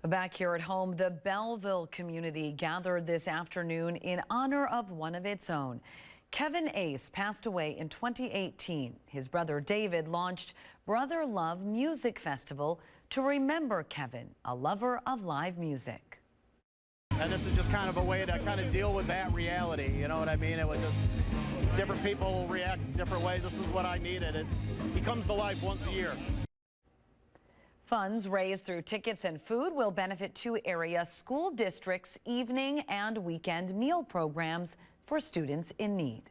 Back here at home, the Belleville community gathered this afternoon in honor of one of its own. Kevin Ace passed away in 2018. His brother David launched Brother Love Music Festival to remember Kevin, a lover of live music. And this is just kind of a way to kind of deal with that reality, you know what I mean? It was just different people react different ways. This is what I needed. He comes to life once a year. Funds raised through tickets and food will benefit two area school districts' evening and weekend meal programs for students in need.